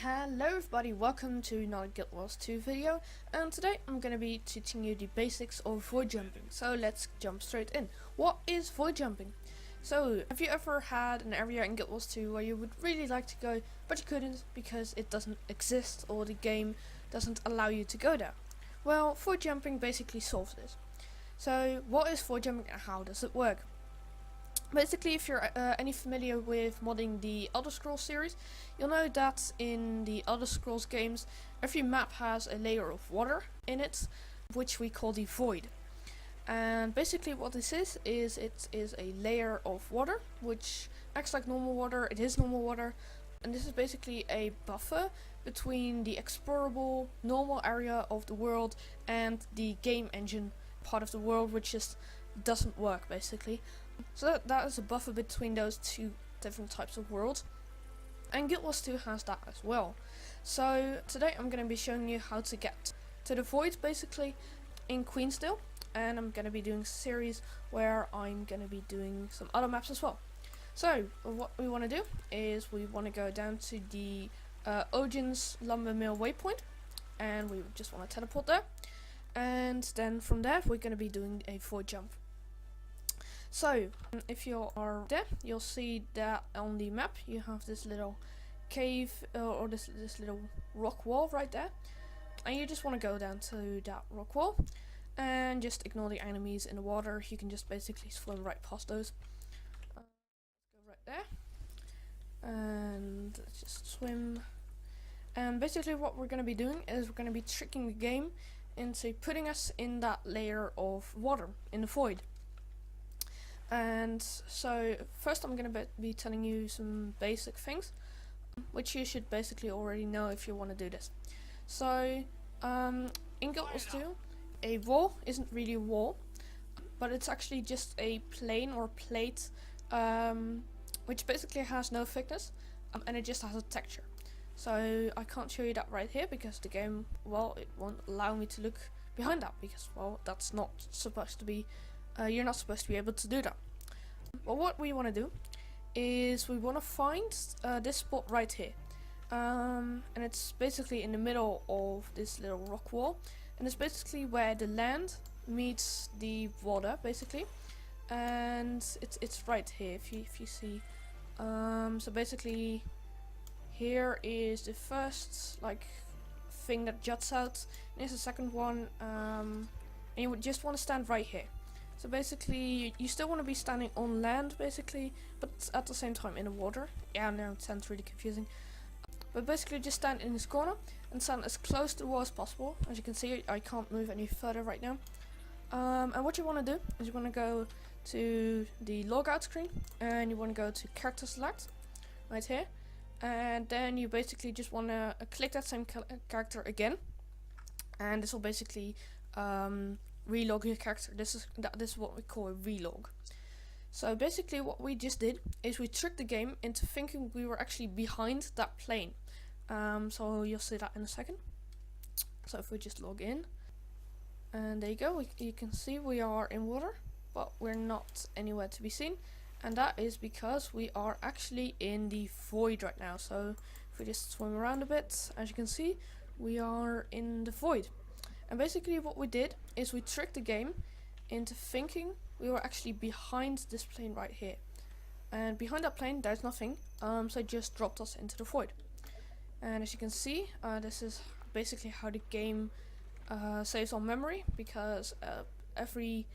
Hello everybody, welcome to another Gw2 video, and today I'm going to be teaching you the basics of void jumping. So let's jump straight in. What is void jumping? So have you ever had an area in Gw2 where you would really like to go but you couldn't because it doesn't exist or the game doesn't allow you to go there? Well, void jumping basically solves this. So what is void jumping and how does it work? Basically, if you're any familiar with modding the Elder Scrolls series, you'll know that in the Elder Scrolls games, every map has a layer of water in it, which we call the void. And basically what this is it is a layer of water, which acts like normal water. It is normal water, and this is basically a buffer between the explorable normal area of the world and the game engine part of the world, which just doesn't work basically. So that is a buffer between those two different types of worlds, and Gw2 has that as well. So today I'm going to be showing you how to get to the void basically in Queensdale, and I'm going to be doing a series where I'm going to be doing some other maps as well. So what we want to do is we want to go down to the Ogin's lumber mill waypoint, and we just want to teleport there, and then from there we're going to be doing a void jump. So if you are there, you'll see that on the map you have this little cave or this little rock wall right there, and you just want to go down to that rock wall and just ignore the enemies in the water. You can just basically swim right past those. Go right there and just swim, and basically what we're going to be doing is we're going to be tricking the game into putting us in that layer of water in the void. And so first I'm going to be telling you some basic things which you should basically already know if you want to do this. So in Gw2 a wall isn't really a wall, but it's actually just a plane or plate which basically has no thickness, and it just has a texture. So I can't show you that right here because the game, well, it won't allow me to look behind that because, well, that's not supposed to be you're not supposed to be able to do that. Well, what we want to do is we want to find this spot right here, and it's basically in the middle of this little rock wall, and it's basically where the land meets the water basically, and it's right here if you see. So basically here is the first like thing that juts out, and here's the second one, and you would just want to stand right here. So basically you still want to be standing on land basically, but at the same time in the water. Yeah, I know it sounds really confusing, but basically just stand in this corner and stand as close to the wall as possible. As you can see, I can't move any further right now. And what you want to do is you want to go to the logout screen, and you want to go to character select right here, and then you basically just want to click that same character again, and this will basically relog your character. This is what we call a relog. So basically what we just did is we tricked the game into thinking we were actually behind that plane. So you'll see that in a second. So if we just log in, and there you go, you can see we are in water, but we're not anywhere to be seen, and that is because we are actually in the void right now. So if we just swim around a bit, as you can see, we are in the void. And basically what we did is we tricked the game into thinking we were actually behind this plane right here. And behind that plane there's nothing, so it just dropped us into the void. And as you can see, this is basically how the game saves on memory, because every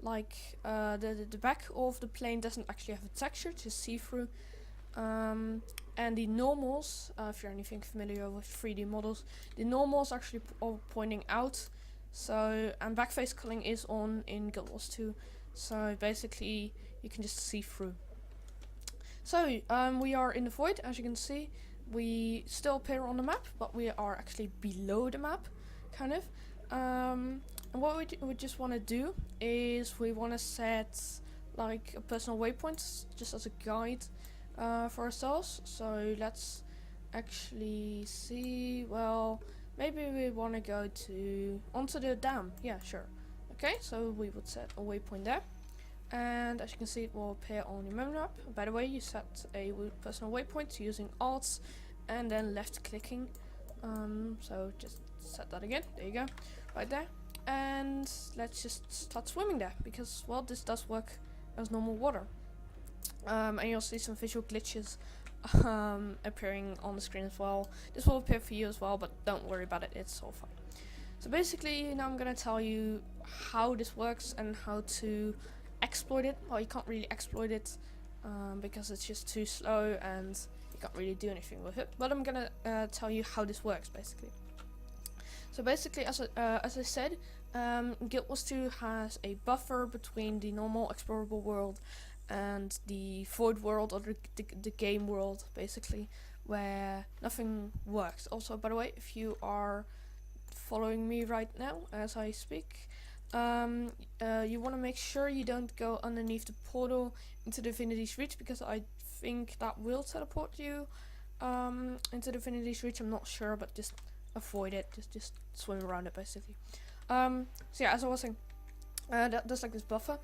the back of the plane doesn't actually have a texture, just see-through. And the normals, if you're anything familiar with 3D models, the normals actually are pointing out. So, and backface culling is on in Gw2, so basically you can just see through. So we are in the void. As you can see, we still appear on the map, but we are actually below the map, kind of. And what we just want to do is we want to set like a personal waypoint just as a guide for ourselves. So let's actually see, well, maybe we want to go onto the dam. Yeah, sure. Okay, so we would set a waypoint there, and as you can see, it will appear on your map. By the way, you set a personal waypoint using Alt and then left clicking. So just set that again. There you go, right there. And let's just start swimming there, because well, this does work as normal water. And you'll see some visual glitches appearing on the screen as well. This will appear for you as well, but don't worry about it, it's all fine. So basically, now I'm gonna tell you how this works and how to exploit it. Well, you can't really exploit it because it's just too slow and you can't really do anything with it. But I'm gonna tell you how this works basically. So basically, as I said, Gw2 has a buffer between the normal explorable world and the void world, or the game world basically, where nothing works. Also, by the way, if you are following me right now as I speak, you want to make sure you don't go underneath the portal into the Divinity's Reach, because I think that will teleport you into the Divinity's Reach. I'm not sure, but just avoid it. Just swim around it basically. So yeah, as I was saying, there's like this buffer,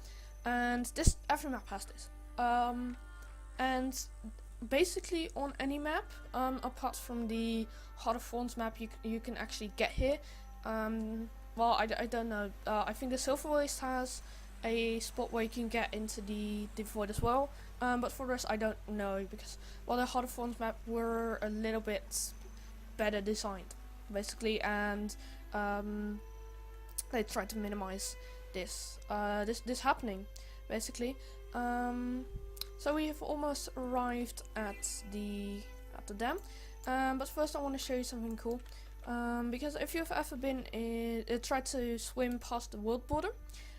and this every map has this. And basically on any map, apart from the Heart of Thorns map, you can actually get here. Well, I don't know. I think the Silver Waste has a spot where you can get into the void as well. But for the rest, I don't know, because well, the Heart of Thorns map were a little bit better designed, basically, and they tried to minimize this happening, basically. So we have almost arrived at the dam, but first I want to show you something cool. Because if you've ever been tried to swim past the world border,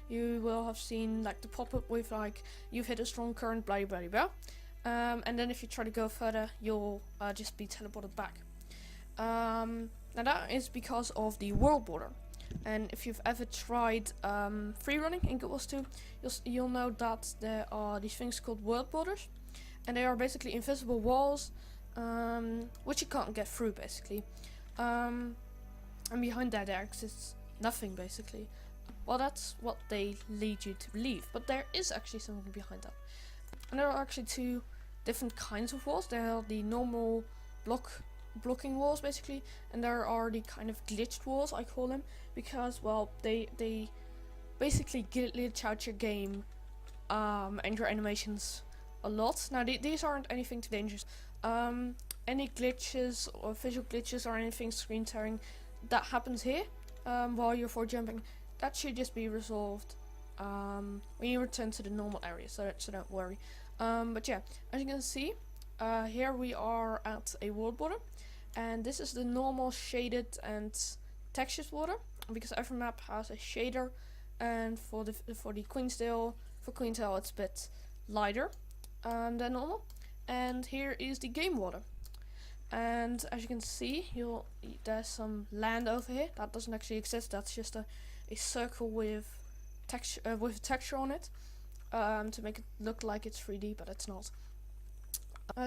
you will have seen like the pop-up with like you've hit a strong current, blah blah blah, and then if you try to go further, you'll just be teleported back. Now that is because of the world border. And if you've ever tried free running in Gw2, you'll know that there are these things called world borders, and they are basically invisible walls, which you can't get through basically. And behind that there exists nothing basically. Well, that's what they lead you to believe, but there is actually something behind that. And there are actually two different kinds of walls. There are the normal blocking walls basically, and there are the kind of glitched walls, I call them, because well, they basically glitch out your game and your animations a lot. Now these aren't anything too dangerous. Any glitches or visual glitches or anything screen tearing that happens here while you're void jumping, that should just be resolved when you return to the normal area, so don't worry. But yeah, as you can see, here we are at a world border, and this is the normal shaded and textured water, because every map has a shader, and for Queensdale it's a bit lighter than normal. And here is the game water, and as you can see, there's some land over here that doesn't actually exist. That's just a circle with texture on it, to make it look like it's 3D, but it's not.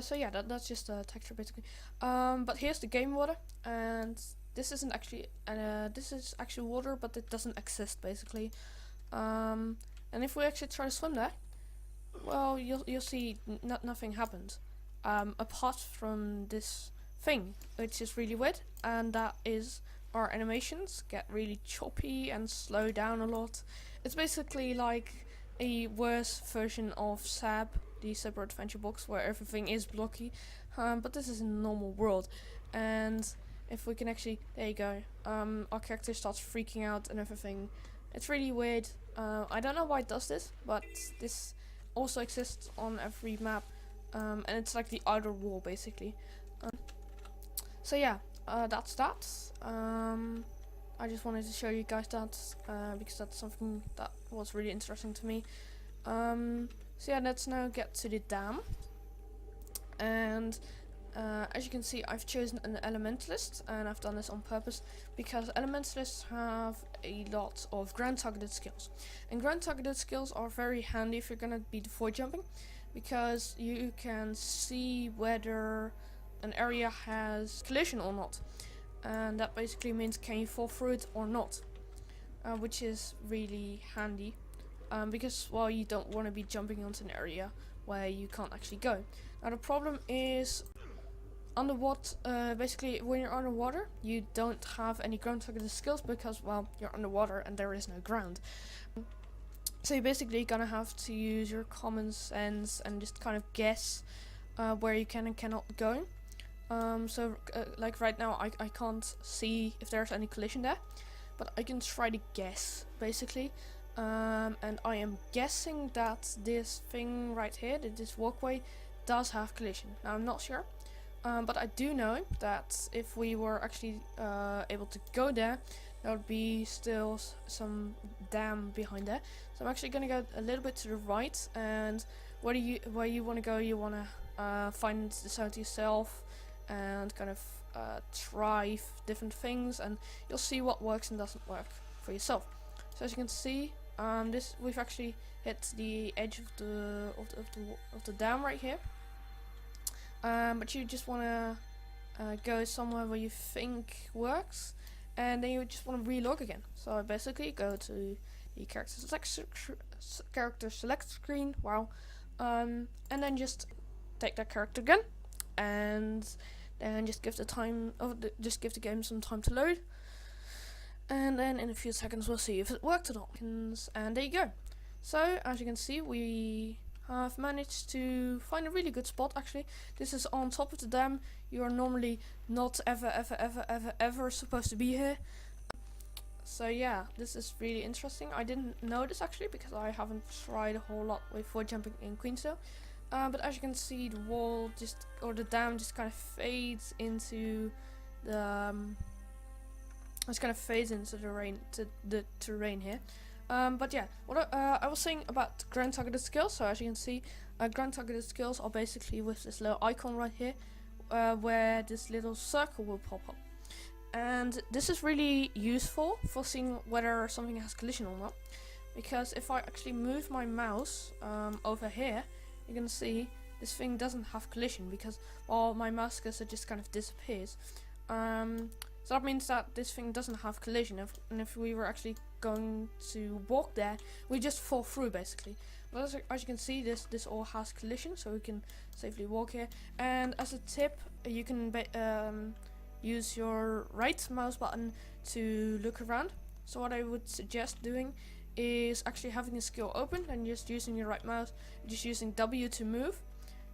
So yeah, that's just a texture basically. But here's the game water, and this isn't actually, this is actual water, but it doesn't exist basically. And if we actually try to swim there, well, you'll see nothing happens, apart from this thing, which is really weird, and that is our animations get really choppy and slow down a lot. It's basically like a worse version of SAB, the Separate Adventure Box, where everything is blocky, but this is a normal world. And if we can actually, there you go, our character starts freaking out and everything. It's really weird. I don't know why it does this, but this also exists on every map, and it's like the outer wall basically. So yeah, that's that. I just wanted to show you guys that, because that's something that was really interesting to me. So yeah, let's now get to the dam. And as you can see, I've chosen an elementalist, and I've done this on purpose because elementalists have a lot of ground targeted skills, and ground targeted skills are very handy if you're gonna be void jumping, because you can see whether an area has collision or not, and that basically means can you fall through it or not, which is really handy, because well, you don't want to be jumping onto an area where you can't actually go. Now the problem is underwater, basically when you're underwater, you don't have any ground targeted skills because, well, you're underwater and there is no ground. So you're basically gonna have to use your common sense and just kind of guess where you can and cannot go. Like right now, I can't see if there's any collision there, but I can try to guess basically. And I am guessing that this thing right here, that this walkway, does have collision. Now I'm not sure, but I do know that if we were actually able to go there, there would be still some dam behind there. So I'm actually gonna go a little bit to the right, and where you want to go, you want to find this out yourself and kind of try different things, and you'll see what works and doesn't work for yourself. So as you can see, we've actually hit the edge of the dam right here. But you just want to go somewhere where you think works, and then you just want to relog again. So basically go to the character select screen, wow, and then just take that character again, and then just give the game some time to load, and then in a few seconds we'll see if it worked or not. And there you go. So as you can see, we have managed to find a really good spot. Actually, this is on top of the dam. You are normally not ever supposed to be here. So yeah, this is really interesting. I didn't know this actually because I haven't tried a whole lot with void jumping in Queensdale. But as you can see, the wall the dam just kind of fades into the terrain here. But yeah, what I was saying about ground targeted skills. So as you can see, ground targeted skills are basically with this little icon right here, where this little circle will pop up. And this is really useful for seeing whether something has collision or not. Because if I actually move my mouse over here, you can see this thing doesn't have collision because, well, my mouse cursor just kind of disappears. So that means that this thing doesn't have collision, and if we were actually going to walk there, we just fall through basically. But as you can see, this all has collision, so we can safely walk here. And as a tip, you can use your right mouse button to look around. So what I would suggest doing is actually having the skill open and just using your right mouse, just using W to move,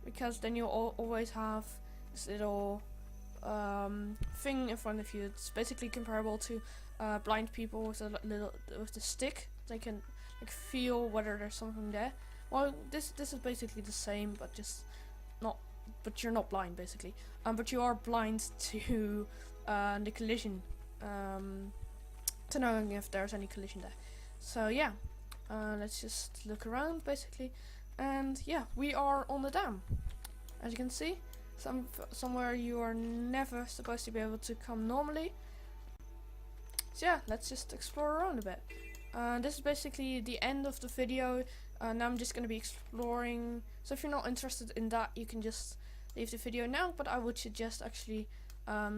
because then you'll always have this little thing in front of you. It's basically comparable to blind people with the stick. They can like feel whether there's something there. Well, this is basically the same, but just not. But you're not blind basically. But you are blind to the collision, to knowing if there's any collision there. So yeah, let's just look around basically, and yeah, we are on the dam. As you can see, somewhere you are never supposed to be able to come normally. So yeah, let's just explore around a bit. This is basically the end of the video. Now I'm just going to be exploring, so if you're not interested in that, you can just leave the video now, but I would suggest actually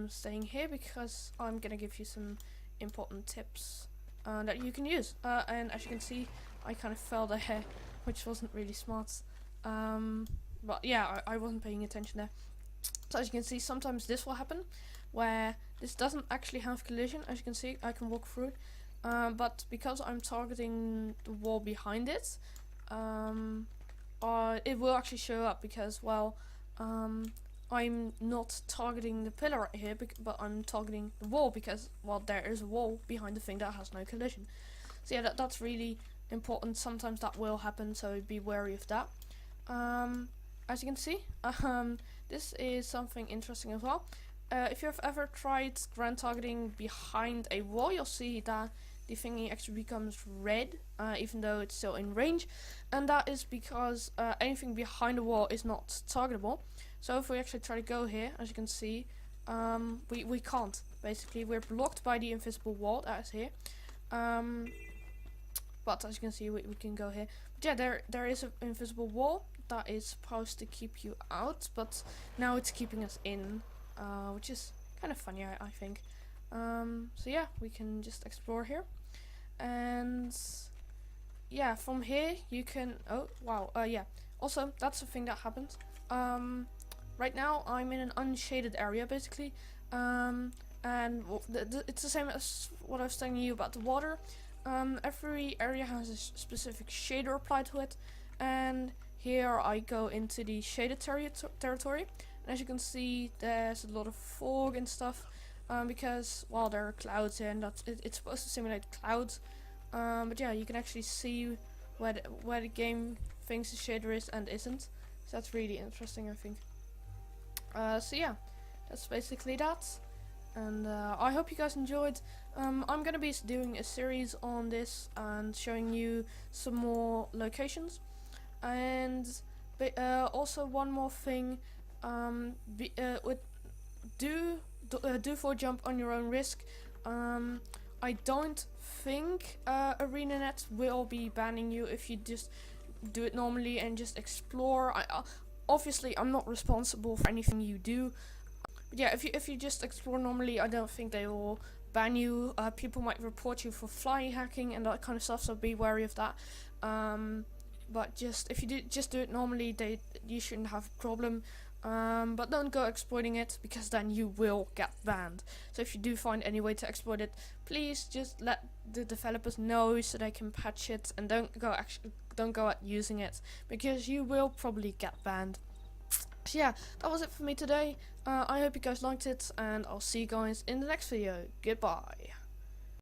staying here because I'm going to give you some important tips that you can use. And as you can see, I kind of fell there, which wasn't really smart. But yeah, I wasn't paying attention there. So as you can see, sometimes this will happen, where this doesn't actually have collision. As you can see, I can walk through it. But because I'm targeting the wall behind it, it will actually show up because, well, I'm not targeting the pillar right here, but I'm targeting the wall because, well, there is a wall behind the thing that has no collision. So yeah, that's really important. Sometimes that will happen, so be wary of that. As you can see, this is something interesting as well. If you've ever tried ground targeting behind a wall, you'll see that the thingy actually becomes red, even though it's still in range, and that is because anything behind the wall is not targetable. So if we actually try to go here, as you can see, we can't. Basically, we're blocked by the invisible wall that is here. But as you can see, we can go here. But yeah, there is an invisible wall that is supposed to keep you out, but now it's keeping us in, which is kind of funny, I think. So yeah, we can just explore here, and yeah, from here you can, oh wow, yeah, also that's the thing that happens. right now I'm in an unshaded area basically, and it's the same as what I was telling you about the water. Every area has a specific shader applied to it, and here I go into the shaded territory, and as you can see there's a lot of fog and stuff, because well, there are clouds here, and it's supposed to simulate clouds, but yeah, you can actually see where the game thinks the shader is and isn't, so that's really interesting, I think. So yeah, that's basically that, and I hope you guys enjoyed. I'm gonna be doing a series on this and showing you some more locations, and also one more thing, do for jump on your own risk. I don't think ArenaNet will be banning you if you just do it normally and just explore. Obviously I'm not responsible for anything you do, but yeah, if you just explore normally, I don't think they will ban you. People might report you for fly hacking and that kind of stuff, so be wary of that. But just if you do it normally, you shouldn't have a problem. But don't go exploiting it, because then you will get banned. So if you do find any way to exploit it, please just let the developers know so they can patch it, and don't go out using it, because you will probably get banned. So yeah, that was it for me today. I hope you guys liked it, and I'll see you guys in the next video. Goodbye.